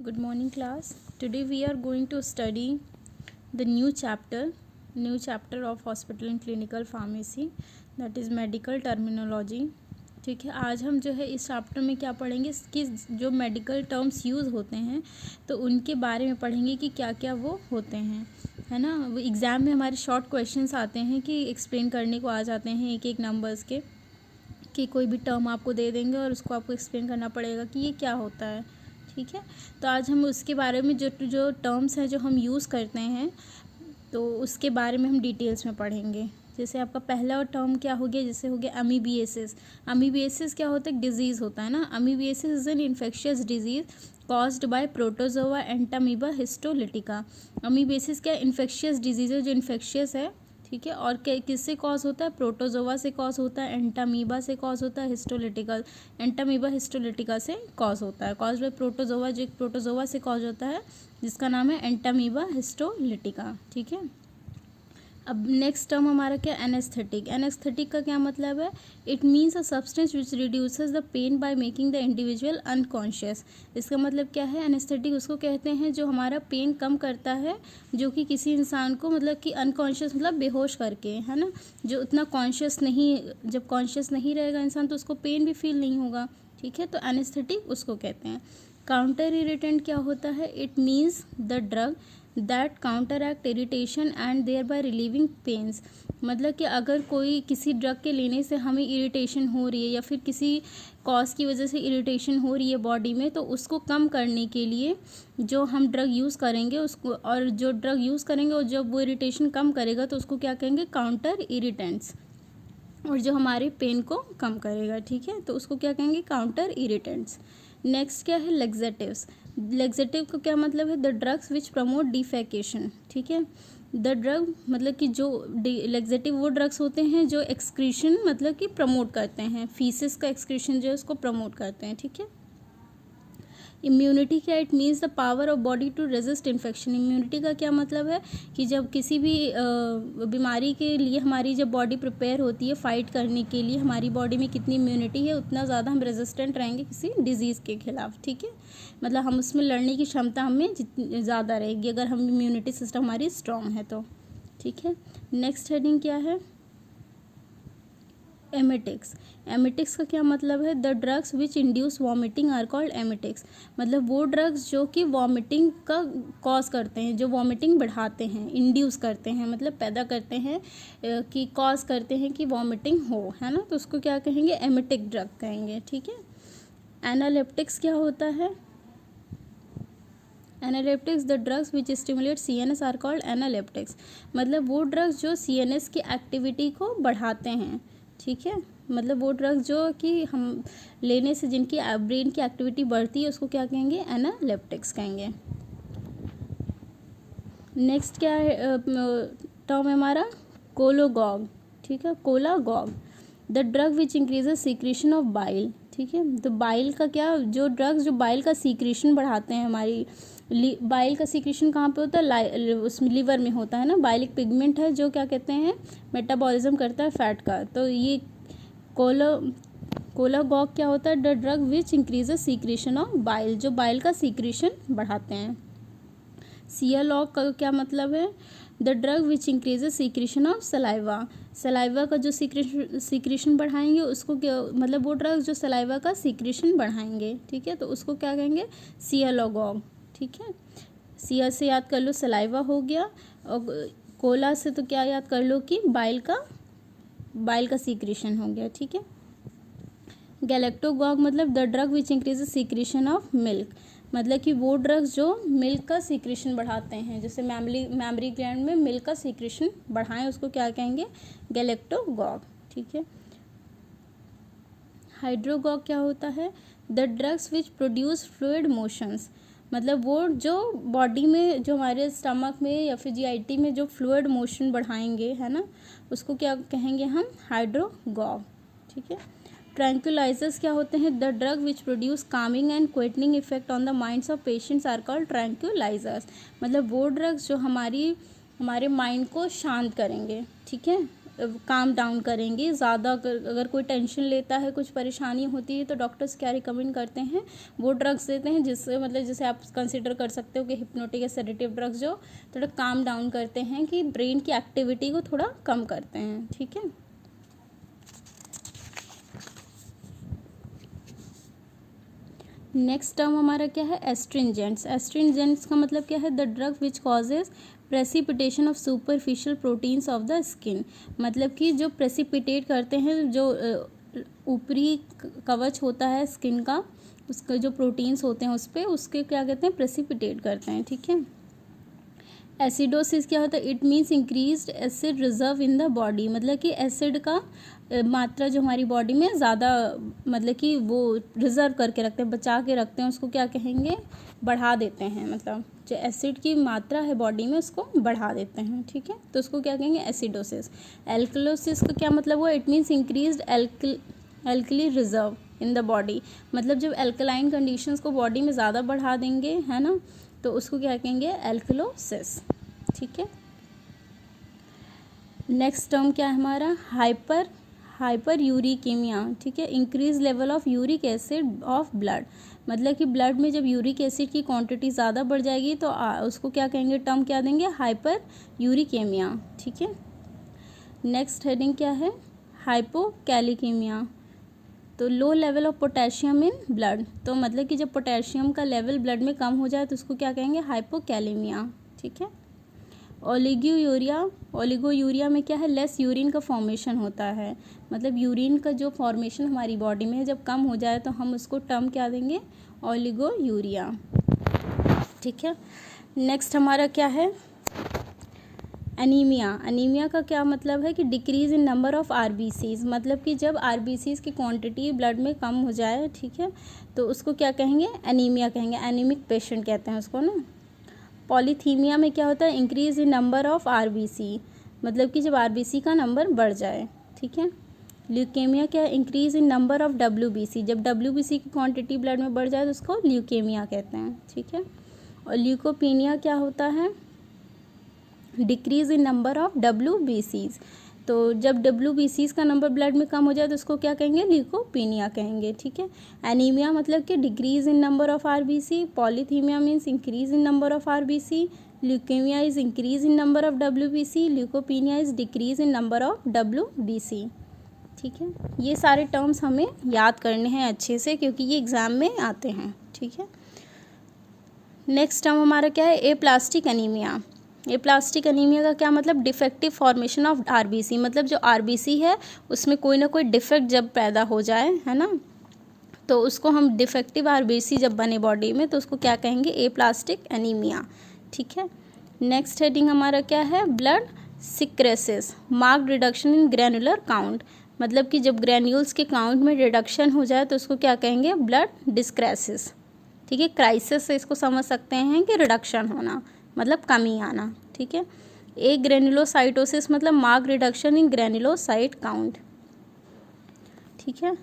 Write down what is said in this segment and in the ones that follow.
Good morning class. Today we are going to study the new chapter of hospital and clinical pharmacy, that is medical terminology. ठीक है, आज हम जो है इस चैप्टर में क्या पढ़ेंगे कि जो मेडिकल टर्म्स यूज़ होते हैं तो उनके बारे में पढ़ेंगे कि क्या क्या वो होते हैं, है ना। वो एग्ज़ाम में हमारे शॉर्ट क्वेश्चंस आते हैं कि एक्सप्लेन करने को आ जाते हैं एक एक नंबर्स के, कि कोई भी टर्म आपको दे देंगे और उसको आपको एक्सप्लेन करना पड़ेगा कि ये क्या होता है। ठीक है, तो आज हम उसके बारे में जो टर्म्स हैं जो हम यूज़ करते हैं तो उसके बारे में हम डिटेल्स में पढ़ेंगे। जैसे आपका पहला टर्म क्या हो गया, जैसे हो गया अमीबिएसिस। अमीबिएसिस क्या होता है, डिजीज़ होता है ना। Amoebiasis is an infectious disease caused by protozoa Entamoeba histolytica. Amoebiasis क्या इन्फेक्शियस डिजीज़ है जो इन्फेक्शियस है, ठीक है। और किससे कॉज होता है, प्रोटोजोआ से कॉज होता है, एंटामीबा से कॉज होता है, हिस्टोलिटिका एंटामीबा हिस्टोलिटिका से कॉज होता है। कॉज बाय प्रोटोजोआ, जो प्रोटोजोआ से कॉज होता है जिसका नाम है एंटामीबा हिस्टोलिटिका। ठीक है, अब नेक्स्ट टर्म हमारा क्या, एनेस्थेटिक। एनेस्थेटिक का क्या मतलब है, it means a substance which reduces the pain by making the individual unconscious. इसका मतलब क्या है, एनेस्थेटिक उसको कहते हैं जो हमारा पेन कम करता है, जो कि किसी इंसान को मतलब कि अनकॉन्शियस मतलब बेहोश करके, है ना। जो उतना कॉन्शियस नहीं, जब कॉन्शियस नहीं रहेगा इंसान तो उसको पेन भी फील नहीं होगा। ठीक है, तो एनेस्थेटिक उसको कहते हैं। काउंटर इरिटेंट क्या होता है, it means the drug that counteract irritation and thereby relieving pains. मतलब कि अगर कोई किसी ड्रग के लेने से हमें इरिटेशन हो रही है या फिर किसी कॉज की वजह से इरिटेशन हो रही है बॉडी में, तो उसको कम करने के लिए जो हम ड्रग यूज़ करेंगे उसको, और जो ड्रग यूज़ करेंगे और जब वो इरिटेशन कम करेगा तो उसको क्या कहेंगे, काउंटर इरिटेंट्स। और जो हमारे पेन को कम करेगा, ठीक है, तो उसको क्या कहेंगे, काउंटर इरिटेंट्स। नेक्स्ट क्या है, लेग्जेटिव्स। लेग्जेटिव का क्या मतलब है, the drugs which promote defecation. ठीक है, द ड्रग मतलब कि जो लेग्जेटिव वो ड्रग्स होते हैं जो एक्सक्रीशन मतलब कि प्रमोट करते हैं, फीसिस का एक्सक्रीशन जो है उसको प्रमोट करते हैं। ठीक है, इम्यूनिटी क्या, it means the power of body to resist infection. Immunity का क्या मतलब है कि जब किसी भी बीमारी के लिए हमारी जब बॉडी प्रिपेयर होती है फाइट करने के लिए, हमारी बॉडी में कितनी इम्यूनिटी है उतना ज़्यादा हम रेजिस्टेंट रहेंगे किसी डिजीज़ के खिलाफ। ठीक है, मतलब हम उसमें लड़ने की क्षमता हमें जितनी ज़्यादा रहेगी अगर हम इम्यूनिटी सिस्टम हमारी स्ट्रॉन्ग है तो। ठीक है, नेक्स्ट हेडिंग क्या है, एमेटिक्स। एमेटिक्स का क्या मतलब है, the drugs which induce vomiting are called emetics. मतलब वो ड्रग्स जो कि वॉमिटिंग का कॉज करते हैं, जो वॉमिटिंग बढ़ाते हैं, इंड्यूस करते हैं मतलब पैदा करते हैं, कि कॉज करते हैं कि वॉमिटिंग हो, है ना, तो उसको क्या कहेंगे, एमेटिक ड्रग कहेंगे। ठीक है, एनालेप्टिक्स क्या होता है, analeptics the drugs which stimulate CNS are called analeptics. मतलब वो ड्रग्स जो CNS की एक्टिविटी को बढ़ाते हैं। ठीक है, मतलब वो ड्रग्स जो कि हम लेने से जिनकी ब्रेन की एक्टिविटी बढ़ती है उसको क्या कहेंगे, एनालेप्टिक्स कहेंगे। नेक्स्ट क्या है टर्म है हमारा, कोलागॉग। ठीक है, cholagogue the drug which increases secretion of bile. ठीक है, तो बाइल का क्या, जो ड्रग्स जो बाइल का सीक्रेशन बढ़ाते हैं, हमारी बाइल का सीक्रेशन कहाँ पे होता है, उसमें लीवर में होता है ना। बाइल एक पिगमेंट है जो क्या कहते हैं, मेटाबॉलिज्म करता है फैट का। तो ये कोलागॉग क्या होता है, the drug which increases secretion of bile, जो बाइल का सीक्रेशन बढ़ाते हैं। सियालॉग का क्या मतलब है, the drug which increases secretion of saliva. Saliva का जो सीक्रेशन बढ़ाएंगे उसको क्या, मतलब वो ड्रग जो सलाइवा का सीक्रेशन बढ़ाएंगे। ठीक है, तो उसको क्या कहेंगे, सियालॉगॉग। ठीक है, सिया से याद कर लो सलाइवा हो गया, और कोला से तो क्या याद कर लो कि बाइल का सीक्रेशन हो गया। ठीक है, गैलेक्टोगॉग मतलब the drug which increases secretion of milk. मतलब कि वो ड्रग्स जो मिल्क का सीक्रेशन बढ़ाते हैं, जैसे मैमरी ग्लैंड में मिल्क का सीक्रेशन बढ़ाएं उसको क्या कहेंगे, गैलेक्टोगॉग। ठीक है, हाइड्रोगॉग क्या होता है, the drugs which produce fluid motions. मतलब वो जो बॉडी में, जो हमारे स्टमक में या फिर GIT में जो फ्लूइड मोशन बढ़ाएंगे, है ना, उसको क्या कहेंगे हम, हाइड्रोगॉग। ठीक है, ट्रैंक्विलाइजर्स क्या होते हैं, the drug which produce calming and quietening effect on the minds of patients are called tranquillisers. मतलब वो ड्रग्स जो हमारे माइंड को शांत करेंगे। ठीक है, काम डाउन करेंगी। ज़्यादा अगर कोई टेंशन लेता है, कुछ परेशानी होती है, तो डॉक्टर्स क्या रिकमेंड करते हैं, वो ड्रग्स देते हैं जिससे मतलब जैसे आप कंसिडर कर सकते हो कि हिप्नोटिक या सेडेटिव ड्रग्स जो थोड़ा काम डाउन करते हैं, कि ब्रेन की एक्टिविटी को थोड़ा कम करते हैं। ठीक है। नेक्स्ट टर्म हमारा क्या है, एस्ट्रिंजेंट्स। एस्ट्रिंजेंट्स का मतलब क्या है, the drug which causes precipitation of superficial proteins of the skin. मतलब कि जो प्रेसिपिटेट करते हैं, जो ऊपरी कवच होता है स्किन का, उसके जो प्रोटीन्स होते हैं उस पर, उसके क्या कहते हैं, प्रेसिपिटेट करते हैं। ठीक है। एसिडोसिस क्या होता है, it means increased acid reserve in the body. मतलब कि एसिड का मात्रा जो हमारी बॉडी में ज़्यादा, मतलब कि वो रिजर्व करके रखते हैं, बचा के रखते हैं, उसको क्या कहेंगे, बढ़ा देते हैं। मतलब जो एसिड की मात्रा है बॉडी में उसको बढ़ा देते हैं। ठीक है, तो उसको क्या कहेंगे, एसिडोसिस। एल्कलोसिस का क्या मतलब हुआ, it means increased alkali reserve in the body. मतलब जब एल्कलाइन कंडीशंस को बॉडी में ज़्यादा बढ़ा देंगे, है ना, तो उसको क्या कहेंगे, एल्कलोसिस। ठीक है। नेक्स्ट टर्म क्या है हमारा, हाइपर यूरिकीमिया। ठीक है, increase level of uric acid of blood. मतलब कि ब्लड में जब यूरिक एसिड की क्वांटिटी ज़्यादा बढ़ जाएगी तो उसको क्या कहेंगे, टर्म क्या देंगे, हाइपर यूरिकीमिया। ठीक है। नेक्स्ट हेडिंग क्या है, हाइपोकैलिकीमिया। तो low level of potassium in blood. तो मतलब कि जब पोटेशियम का लेवल ब्लड में कम हो जाए तो उसको क्या कहेंगे, हाइपोकैलेमिया। ठीक है। ओलिगोयूरिया में क्या है, लेस यूरिन का फॉर्मेशन होता है। मतलब यूरिन का जो फॉर्मेशन हमारी बॉडी में जब कम हो जाए तो हम उसको टर्म क्या देंगे, ओलिगोयूरिया। ठीक है। नेक्स्ट हमारा क्या है, एनीमिया। एनीमिया का क्या मतलब है कि decrease in number of RBCs. मतलब कि जब आरबीसीज की क्वांटिटी ब्लड में कम हो जाए, ठीक है, तो उसको क्या कहेंगे, एनीमिया कहेंगे। एनीमिक पेशेंट कहते हैं उसको ना। पॉलीथीमिया में क्या होता है, increase in number of RBC. मतलब कि जब आरबीसी का नंबर बढ़ जाए। ठीक है। ल्यूकेमिया क्या है, increase in number of WBC. जब डब्ल्यूबीसी की क्वांटिटी ब्लड में बढ़ जाए तो उसको ल्यूकेमिया कहते हैं। ठीक है। और ल्यूकोपीनिया क्या होता है, डिक्रीज इन नंबर ऑफ डब्ल्यूबीसीज। तो जब डब्ल्यूबीसीज का नंबर ब्लड में कम हो जाए तो उसको क्या कहेंगे, ल्यूकोपीनिया कहेंगे। ठीक है। एनीमिया मतलब कि decrease in number of RBC. Polycythaemia means increase in number of RBC. Leukaemia is increase in number of WBC. Leucopenia is decrease in number of WBC. ठीक है। ये सारे टर्म्स हमें याद करने हैं अच्छे से, क्योंकि ये एग्जाम में आते हैं। ठीक है। नेक्स्ट टर्म हमारा क्या है, एप्लास्टिक एनीमिया। एप्लास्टिक एनीमिया का क्या मतलब, डिफेक्टिव फॉर्मेशन ऑफ आरबीसी। मतलब जो आरबीसी है उसमें कोई ना कोई डिफेक्ट जब पैदा हो जाए, है ना, तो उसको हम डिफेक्टिव आरबीसी जब बने बॉडी में तो उसको क्या कहेंगे, एप्लास्टिक एनीमिया। ठीक है। नेक्स्ट हेडिंग हमारा क्या है, blood dyscrasias. Marked reduction in granular count. मतलब कि जब ग्रैन्यूल्स के काउंट में रिडक्शन हो जाए तो उसको क्या कहेंगे, ब्लड डिस्क्रेसिस। ठीक है। क्राइसिस से इसको समझ सकते हैं कि रिडक्शन होना, मतलब कमी आना। ठीक है। एक ग्रेनुलोसाइटोसिस मतलब mark reduction in granulocyte count. ठीक है।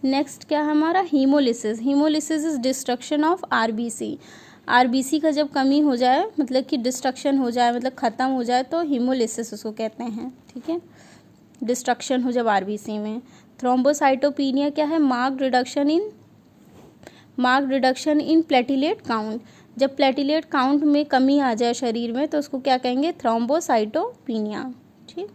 नेक्स्ट क्या है हमारा, haemolysis. Haemolysis is destruction of RBC. RBC का जब कमी हो जाए, मतलब कि डिस्ट्रक्शन हो जाए, मतलब ख़त्म हो जाए, तो हीमोलिसिस उसको कहते हैं। ठीक है। डिस्ट्रक्शन हो जब आरबीसी में। थ्रोम्बोसाइटोपिनिया क्या है, mark reduction in platelet count. जब प्लेटिलेट काउंट में कमी आ जाए शरीर में तो उसको क्या कहेंगे, थ्रोम्बोसाइटोपिनिया। ठीक।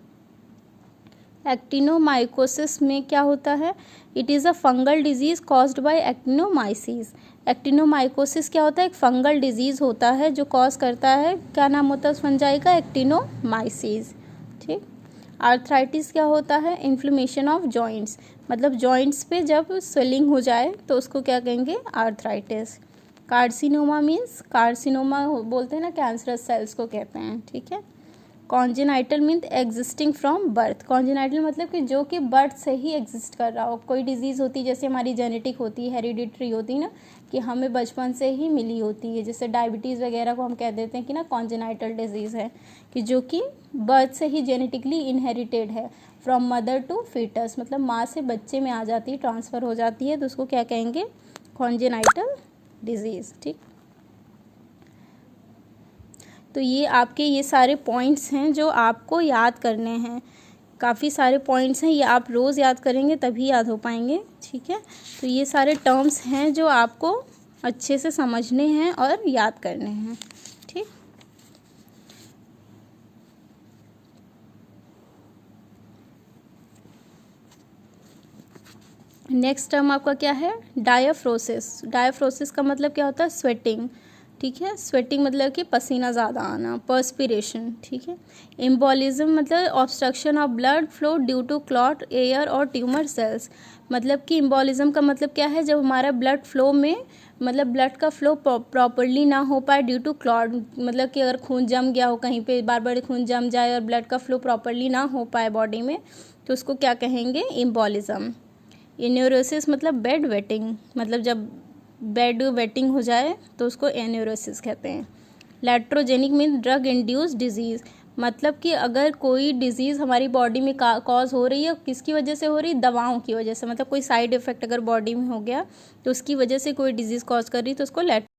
एक्टिनोमाइकोसिस में क्या होता है, it is a fungal disease caused by actinomyces. Actinomycosis क्या होता है, एक फंगल डिजीज होता है जो कॉज करता है, क्या नाम होता है उस फंजाई का, एक्टिनोमाइसिस। ठीक। आर्थराइटिस क्या होता है, इन्फ्लेमेशन ऑफ जॉइंट्स। मतलब जॉइंट्स पे जब स्वेलिंग हो जाए तो उसको क्या कहेंगे, आर्थराइटिस। कार्सिनोमा मीन्स, कार्सिनोमा बोलते हैं ना, कैंसरस सेल्स को कहते हैं। ठीक है। Congenital means existing from birth. Congenital मतलब कि जो कि बर्थ से ही एग्जिस्ट कर रहा हो। कोई डिजीज़ होती है जैसे हमारी जेनेटिक होती है, हेरिडिटरी होती है ना, कि हमें बचपन से ही मिली होती है। जैसे डायबिटीज़ वगैरह को हम कह देते हैं कि ना कॉन्जेनाइटल डिजीज़ है, कि जो कि बर्थ से ही जेनेटिकली इनहेरिटेड है, फ्रॉम मदर टू फीटस। मतलब माँ से बच्चे में आ जाती है, ट्रांसफ़र हो जाती है, तो उसको क्या कहेंगे, कॉन्जेनाइटल डिजीज़। ठीक। तो ये आपके ये सारे पॉइंट्स हैं जो आपको याद करने हैं। काफ़ी सारे पॉइंट्स हैं, ये आप रोज़ याद करेंगे तभी याद हो पाएंगे, ठीक है। तो ये सारे टर्म्स हैं जो आपको अच्छे से समझने हैं और याद करने हैं, ठीक। नेक्स्ट टर्म आपका क्या है? डायाफ्रोसिस। डायाफ्रोसिस का मतलब क्या होता है? स्वेटिंग, ठीक है। स्वेटिंग मतलब कि पसीना ज़्यादा आना, पर्स्पिरेशन, ठीक है। एम्बोलिज्म मतलब obstruction of blood flow due to clot, air और ट्यूमर सेल्स। मतलब कि एम्बोलिज्म का मतलब क्या है? जब हमारा ब्लड फ्लो में मतलब ब्लड का फ्लो प्रॉपरली ना हो पाए ड्यू टू क्लॉट, मतलब कि अगर खून जम गया हो कहीं पे, बार बार खून जम जाए और ब्लड का फ्लो प्रॉपरली ना हो पाए बॉडी में, तो उसको क्या कहेंगे? एम्बोलिज्म। एन्यूरोसिस मतलब बेड वेटिंग, मतलब जब बेड वेटिंग हो जाए तो उसको एन्यूरोसिस कहते हैं। लैट्रोजेनिक मीन ड्रग इंड्यूस्ड डिजीज़, मतलब कि अगर कोई डिजीज़ हमारी बॉडी में कॉज हो रही है, किसकी वजह से हो रही? दवाओं की वजह से, मतलब कोई साइड इफ़ेक्ट अगर बॉडी में हो गया तो उसकी वजह से कोई डिजीज़ कॉज कर रही तो उसको